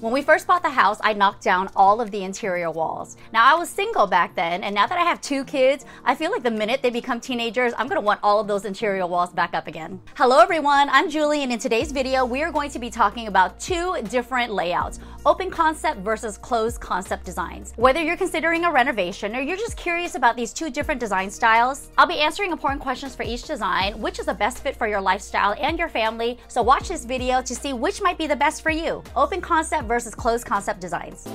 When we first bought the house, I knocked down all of the interior walls. Now, I was single back then, and now that I have 2 kids, I feel like the minute they become teenagers, I'm gonna want all of those interior walls back up again. Hello everyone, I'm Julie, and in today's video, we are going to be talking about 2 different layouts: open concept versus closed concept designs. Whether you're considering a renovation or you're just curious about these 2 different design styles, I'll be answering important questions for each design, which is the best fit for your lifestyle and your family, so watch this video to see which might be the best for you. Open concept versus closed concept designs.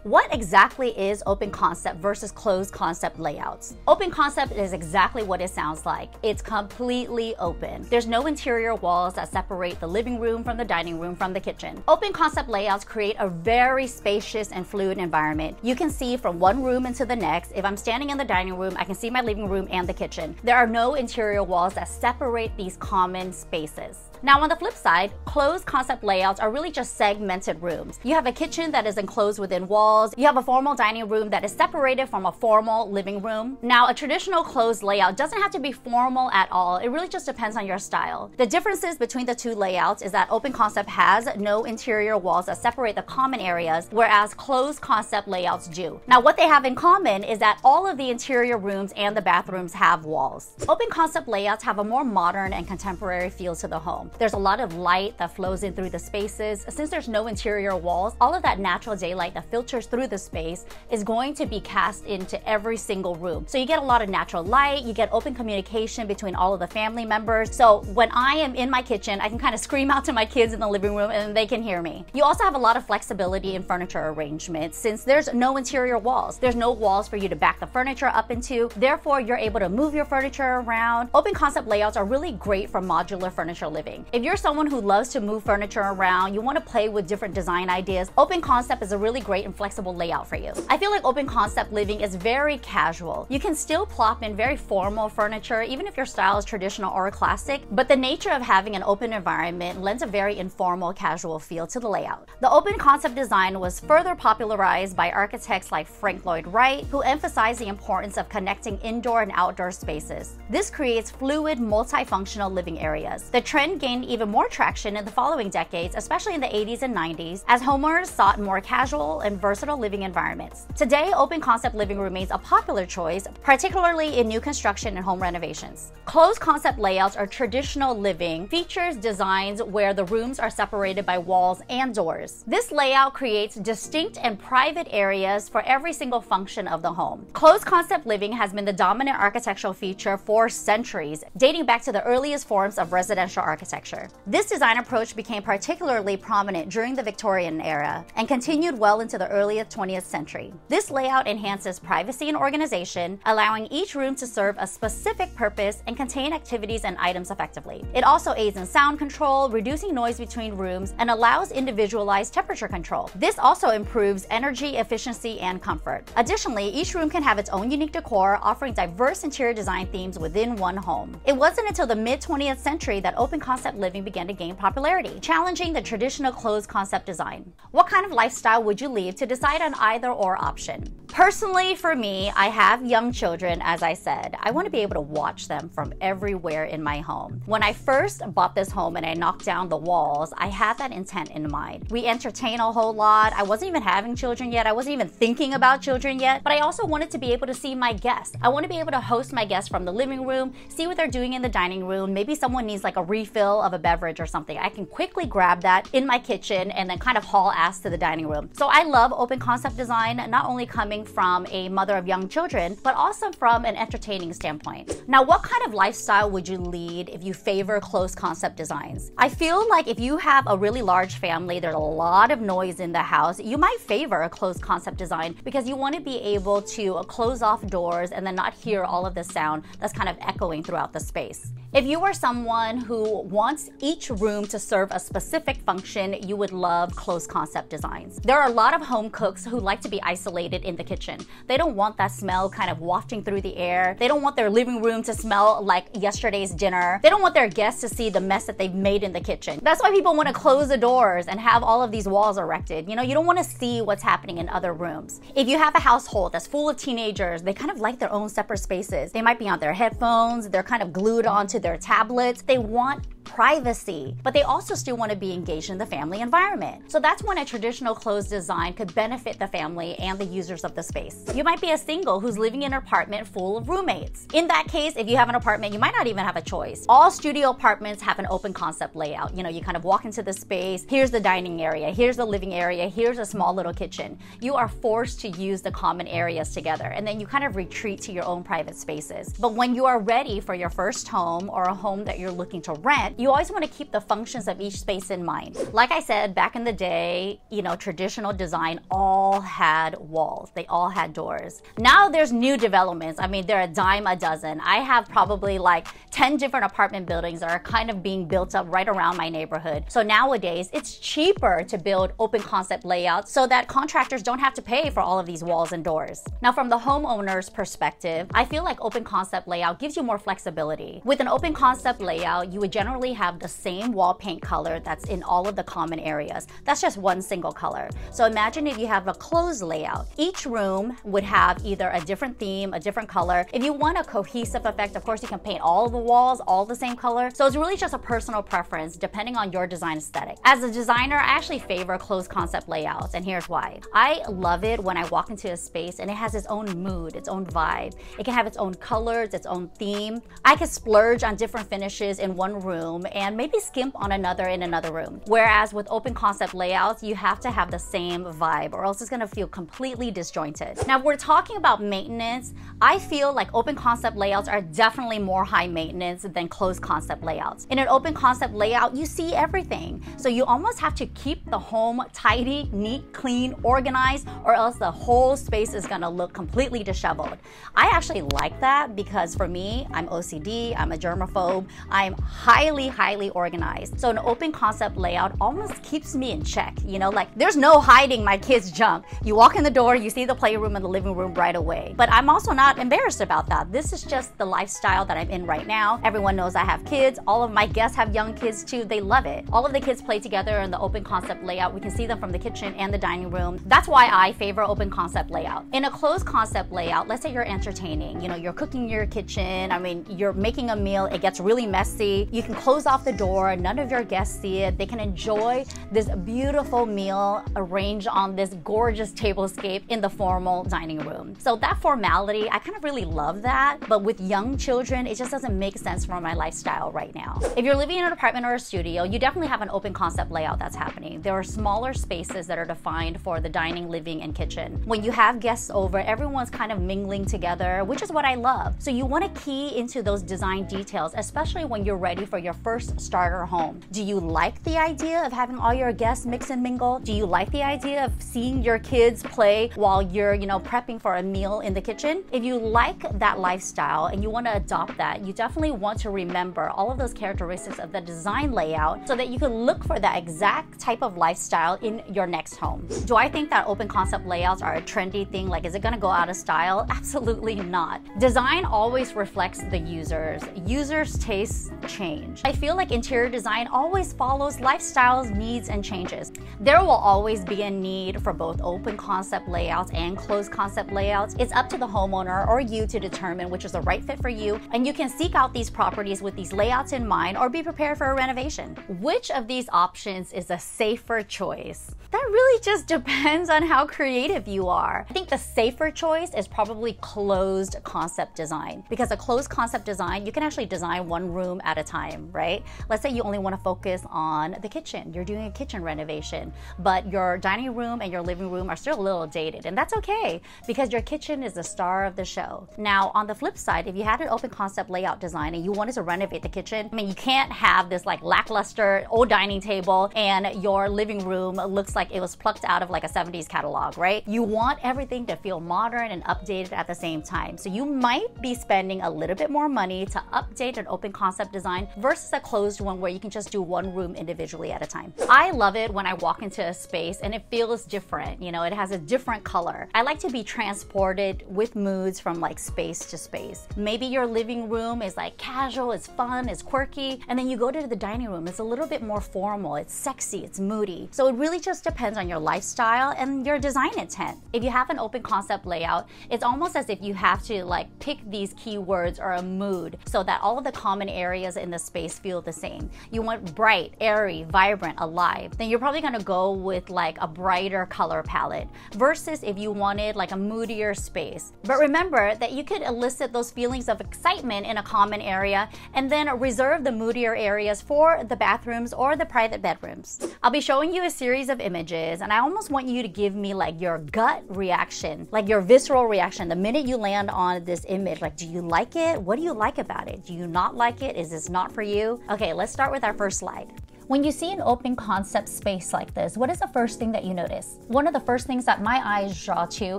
What exactly is open concept versus closed concept layouts? Open concept is exactly what it sounds like. It's completely open. There's no interior walls that separate the living room from the dining room from the kitchen. Open concept layouts create a very spacious and fluid environment. You can see from one room into the next. If I'm standing in the dining room, I can see my living room and the kitchen. There are no interior walls that separate these common spaces. Now, on the flip side, closed concept layouts are really just segmented rooms. You have a kitchen that is enclosed within walls. You have a formal dining room that is separated from a formal living room. Now, a traditional closed layout doesn't have to be formal at all. It really just depends on your style. The differences between the 2 layouts is that open concept has no interior walls that separate the common areas, whereas closed concept layouts do. Now, what they have in common is that all of the interior rooms and the bathrooms have walls. Open concept layouts have a more modern and contemporary feel to the home. There's a lot of light that flows in through the spaces. Since there's no interior walls, all of that natural daylight that filters through the space is going to be cast into every single room. So you get a lot of natural light, you get open communication between all of the family members. So when I am in my kitchen, I can kind of scream out to my kids in the living room and they can hear me. You also have a lot of flexibility in furniture arrangement since there's no interior walls. There's no walls for you to back the furniture up into. Therefore, you're able to move your furniture around. Open concept layouts are really great for modular furniture living. If you're someone who loves to move furniture around, you want to play with different design ideas, open concept is a really great and flexible layout for you. I feel like open concept living is very casual. You can still plop in very formal furniture, even if your style is traditional or classic, but the nature of having an open environment lends a very informal, casual feel to the layout. The open concept design was further popularized by architects like Frank Lloyd Wright, who emphasized the importance of connecting indoor and outdoor spaces. This creates fluid, multifunctional living areas. The trend gained even more traction in the following decades, especially in the 80s and 90s, as homeowners sought more casual and versatile living environments. Today, open concept living remains a popular choice, particularly in new construction and home renovations. Closed concept layouts are traditional living, features designs where the rooms are separated by walls and doors. This layout creates distinct and private areas for every single function of the home. Closed concept living has been the dominant architectural feature for centuries, dating back to the earliest forms of residential architecture. This design approach became particularly prominent during the Victorian era and continued well into the early 20th century. This layout enhances privacy and organization, allowing each room to serve a specific purpose and contain activities and items effectively. It also aids in sound control, reducing noise between rooms, and allows individualized temperature control. This also improves energy efficiency and comfort. Additionally, each room can have its own unique decor, offering diverse interior design themes within one home. It wasn't until the mid-20th century that open concept living began to gain popularity, challenging the traditional closed concept design. What kind of lifestyle would you lead to decide on either or option? Personally, for me, I have young children, as I said. I want to be able to watch them from everywhere in my home. When I first bought this home and I knocked down the walls, I had that intent in mind. We entertain a whole lot. I wasn't even having children yet. I wasn't even thinking about children yet, but I also wanted to be able to see my guests. I want to be able to host my guests from the living room, see what they're doing in the dining room. Maybe someone needs like a refill of a beverage or something. I can quickly grab that in my kitchen and then kind of haul ass to the dining room. So I love open concept design, not only coming from a mother of young children, but also from an entertaining standpoint. Now, what kind of lifestyle would you lead if you favor closed concept designs? I feel like if you have a really large family, there's a lot of noise in the house, you might favor a closed concept design because you want to be able to close off doors and then not hear all of the sound that's kind of echoing throughout the space. If you are someone who wants each room to serve a specific function, you would love closed concept designs. There are a lot of home cooks who like to be isolated in the kitchen. They don't want that smell kind of wafting through the air. They don't want their living room to smell like yesterday's dinner. They don't want their guests to see the mess that they've made in the kitchen. That's why people want to close the doors and have all of these walls erected. You know, you don't want to see what's happening in other rooms. If you have a household that's full of teenagers, they kind of like their own separate spaces. They might be on their headphones, they're kind of glued onto their tablets. They want privacy, but they also still want to be engaged in the family environment. So that's when a traditional closed design could benefit the family and the users of the space. You might be a single who's living in an apartment full of roommates. In that case, if you have an apartment, you might not even have a choice. All studio apartments have an open concept layout. You know, you kind of walk into the space, here's the dining area, here's the living area, here's a small little kitchen. You are forced to use the common areas together, and then you kind of retreat to your own private spaces. But when you are ready for your first home or a home that you're looking to rent, you always want to keep the functions of each space in mind. Like I said, back in the day, you know, traditional design all had walls. They all had doors. Now there's new developments. I mean, they're a dime a dozen. I have probably like 10 different apartment buildings that are kind of being built up right around my neighborhood. So nowadays, it's cheaper to build open concept layouts so that contractors don't have to pay for all of these walls and doors. Now, from the homeowner's perspective, I feel like open concept layout gives you more flexibility. With an open concept layout, you would generally have the same wall paint color that's in all of the common areas. That's just one single color. So imagine if you have a closed layout. Each room would have either a different theme, a different color. If you want a cohesive effect, of course, you can paint all of the walls all the same color. So it's really just a personal preference depending on your design aesthetic. As a designer, I actually favor closed concept layouts, and here's why. I love it when I walk into a space and it has its own mood, its own vibe. It can have its own colors, its own theme. I can splurge on different finishes in one room and maybe skimp on another in another room. Whereas with open concept layouts, you have to have the same vibe or else it's gonna feel completely disjointed. Now, if we're talking about maintenance, I feel like open concept layouts are definitely more high maintenance than closed concept layouts. In an open concept layout, you see everything. So you almost have to keep the home tidy, neat, clean, organized, or else the whole space is gonna look completely disheveled. I actually like that because for me, I'm OCD, I'm a germaphobe, I'm highly, highly organized. So an open concept layout almost keeps me in check. You know, like there's no hiding my kids' junk. You walk in the door, you see the playroom and the living room right away. But I'm also not embarrassed about that. This is just the lifestyle that I'm in right now. Everyone knows I have kids. All of my guests have young kids too. They love it. All of the kids play together in the open concept layout. We can see them from the kitchen and the dining room. That's why I favor open concept layout. In a closed concept layout, let's say you're entertaining. You know, you're cooking in your kitchen. I mean, you're making a meal. It gets really messy. You can close off the door. None of your guests see it. They can enjoy this beautiful meal arranged on this gorgeous tablescape in the formal dining room. So that formality, I kind of really love that. But with young children, it just doesn't make sense for my lifestyle right now. If you're living in an apartment or a studio, you definitely have an open concept layout that's happening. There are smaller spaces that are defined for the dining, living, and kitchen. When you have guests over, everyone's kind of mingling together, which is what I love. So you want to key into those design details, especially when you're ready for your first starter home. Do you like the idea of having all your guests mix and mingle? Do you like the idea of seeing your kids play while you're, you know, prepping for a meal in the kitchen? If you like that lifestyle and you want to adopt that, you definitely want to remember all of those characteristics of the design layout so that you can look for that exact type of lifestyle in your next home. Do I think that open concept layouts are a trendy thing? Like, is it gonna go out of style? Absolutely not. Design always reflects the users. Users' tastes change. I feel like interior design always follows lifestyles, needs, and changes. There will always be a need for both open concept layouts and closed concept layouts. It's up to the homeowner or you to determine which is the right fit for you, and you can seek out these properties with these layouts in mind or be prepared for a renovation. Which of these options is a safer choice? That really just depends on how creative you are. I think the safer choice is probably closed concept design, because a closed concept design, you can actually design one room at a time, right? Let's say you only want to focus on the kitchen. You're doing a kitchen renovation, but your dining room and your living room are still a little dated, and that's okay because your kitchen is the star of the show. Now, on the flip side, if you had an open concept layout design and you wanted to renovate the kitchen, I mean, you can't have this like lackluster old dining table and your living room looks like it was plucked out of like a 70s catalog, right? You want everything to feel modern and updated at the same time. So you might be spending a little bit more money to update an open concept design versus a closed one where you can just do one room individually at a time. I love it when I walk into a space and it feels different. You know, it has a different color. I like to be transported with moods from like space to space. Maybe your living room is like casual, it's fun, it's quirky, and then you go to the dining room, it's a little bit more formal, it's sexy, it's moody. So it really just depends on your lifestyle and your design intent. If you have an open concept layout, it's almost as if you have to like pick these keywords or a mood so that all of the common areas in the space always feel the same. You want bright, airy, vibrant, alive. Then you're probably gonna go with like a brighter color palette versus if you wanted like a moodier space. But remember that you could elicit those feelings of excitement in a common area and then reserve the moodier areas for the bathrooms or the private bedrooms. I'll be showing you a series of images and I almost want you to give me like your gut reaction, like your visceral reaction the minute you land on this image. Like, do you like it? What do you like about it? Do you not like it? Is this not for you? Okay, let's start with our first slide. When you see an open concept space like this, what is the first thing that you notice? One of the first things that my eyes draw to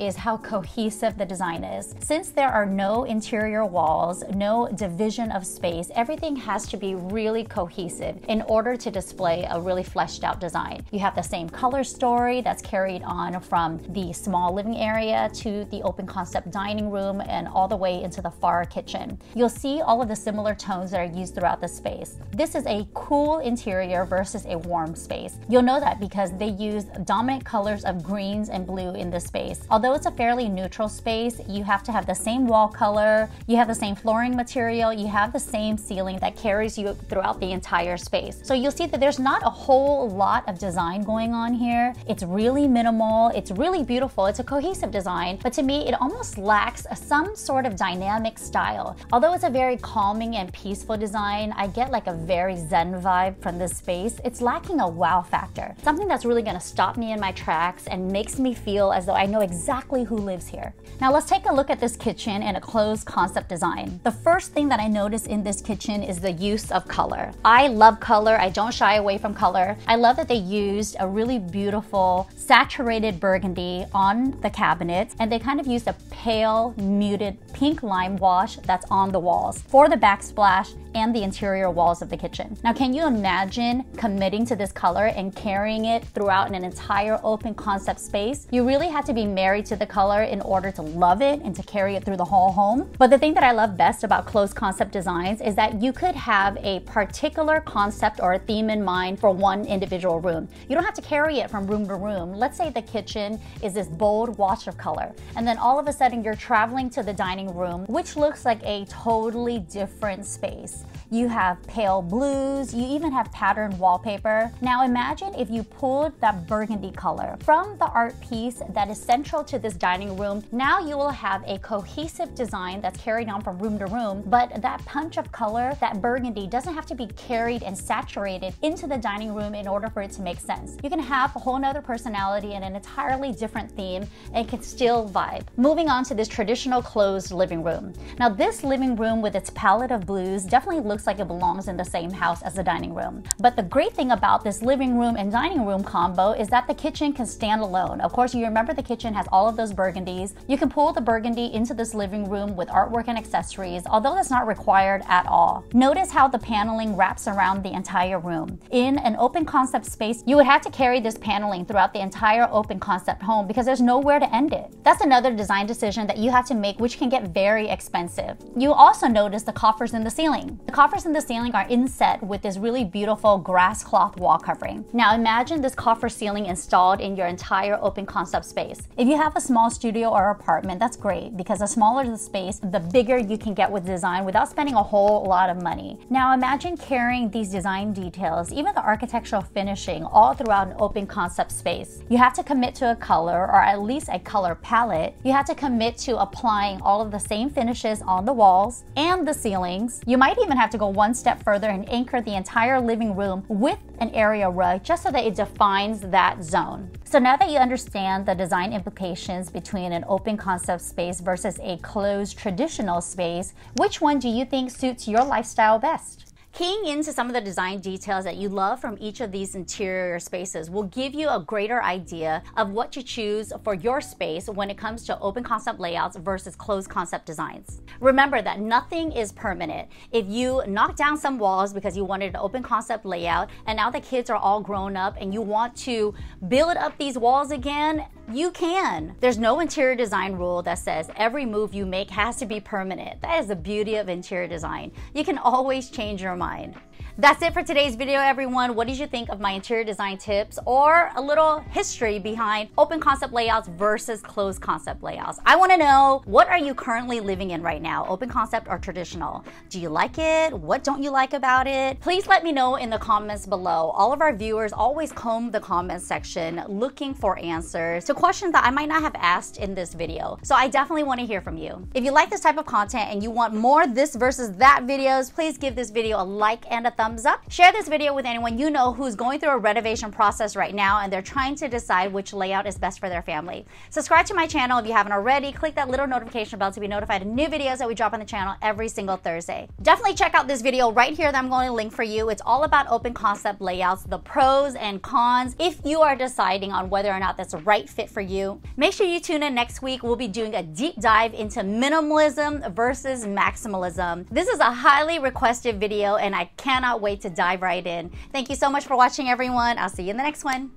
is how cohesive the design is. Since there are no interior walls, no division of space, everything has to be really cohesive in order to display a really fleshed out design. You have the same color story that's carried on from the small living area to the open concept dining room and all the way into the far kitchen. You'll see all of the similar tones that are used throughout the space. This is a cool interior versus a warm space. You'll know that because they use dominant colors of greens and blue in this space. Although it's a fairly neutral space, you have to have the same wall color, you have the same flooring material, you have the same ceiling that carries you throughout the entire space. So you'll see that there's not a whole lot of design going on here. It's really minimal, it's really beautiful, it's a cohesive design, but to me it almost lacks some sort of dynamic style. Although it's a very calming and peaceful design, I get like a very zen vibe from this space. It's lacking a wow factor, something that's really going to stop me in my tracks and makes me feel as though I know exactly who lives here. Now let's take a look at this kitchen in a closed concept design. The first thing that I notice in this kitchen is the use of color. I love color. I don't shy away from color. I love that they used a really beautiful saturated burgundy on the cabinets, and they kind of used a pale muted pink lime wash that's on the walls for the backsplash and the interior walls of the kitchen. Now, can you imagine committing to this color and carrying it throughout an entire open concept space? You really had to be married to the color in order to love it and to carry it through the whole home. But the thing that I love best about closed concept designs is that you could have a particular concept or a theme in mind for one individual room. You don't have to carry it from room to room. Let's say the kitchen is this bold wash of color, and then all of a sudden you're traveling to the dining room, which looks like a totally different space. You have pale blues, you even have patterned wallpaper. Now imagine if you pulled that burgundy color from the art piece that is central to this dining room. Now you will have a cohesive design that's carried on from room to room, but that punch of color, that burgundy, doesn't have to be carried and saturated into the dining room in order for it to make sense. You can have a whole nother personality and an entirely different theme and can still vibe. Moving on to this traditional closed living room. Now this living room with its palette of blues definitely looks like it belongs in the same house as the dining room. But the great thing about this living room and dining room combo is that the kitchen can stand alone. Of course, you remember the kitchen has all of those burgundies. You can pull the burgundy into this living room with artwork and accessories, although that's not required at all. Notice how the paneling wraps around the entire room. In an open concept space, you would have to carry this paneling throughout the entire open concept home because there's nowhere to end it. That's another design decision that you have to make, which can get very expensive. You also notice the coffers in the ceiling. The coffers in the ceiling are inset with this really beautiful grass cloth wall covering. Now imagine this coffer ceiling installed in your entire open concept space. If you have a small studio or apartment, that's great because the smaller the space, the bigger you can get with design without spending a whole lot of money. Now imagine carrying these design details, even the architectural finishing, all throughout an open concept space. You have to commit to a color or at least a color palette. You have to commit to applying all of the same finishes on the walls and the ceilings. You might even have to go one step further and anchor the entire living room with an area rug just so that it defines that zone. So now that you understand the design implications between an open concept space versus a closed traditional space, which one do you think suits your lifestyle best? Keying into some of the design details that you love from each of these interior spaces will give you a greater idea of what to choose for your space when it comes to open concept layouts versus closed concept designs. Remember that nothing is permanent. If you knock down some walls because you wanted an open concept layout and now the kids are all grown up and you want to build up these walls again, you can. There's no interior design rule that says every move you make has to be permanent. That is the beauty of interior design. You can always change your mind. That's it for today's video, everyone. What did you think of my interior design tips or a little history behind open concept layouts versus closed concept layouts? I want to know, what are you currently living in right now? Open concept or traditional? Do you like it? What don't you like about it? Please let me know in the comments below. All of our viewers always comb the comments section looking for answers to questions that I might not have asked in this video. So I definitely want to hear from you. If you like this type of content and you want more this versus that videos, please give this video a like and a thumbs up. Share this video with anyone you know who's going through a renovation process right now and they're trying to decide which layout is best for their family. Subscribe to my channel if you haven't already. Click that little notification bell to be notified of new videos that we drop on the channel every single Thursday. Definitely check out this video right here that I'm going to link for you. It's all about open concept layouts, the pros and cons, if you are deciding on whether or not that's the right fit for you. Make sure you tune in next week. We'll be doing a deep dive into minimalism versus maximalism. This is a highly requested video and I cannot wait to dive right in. Thank you so much for watching, everyone. I'll see you in the next one.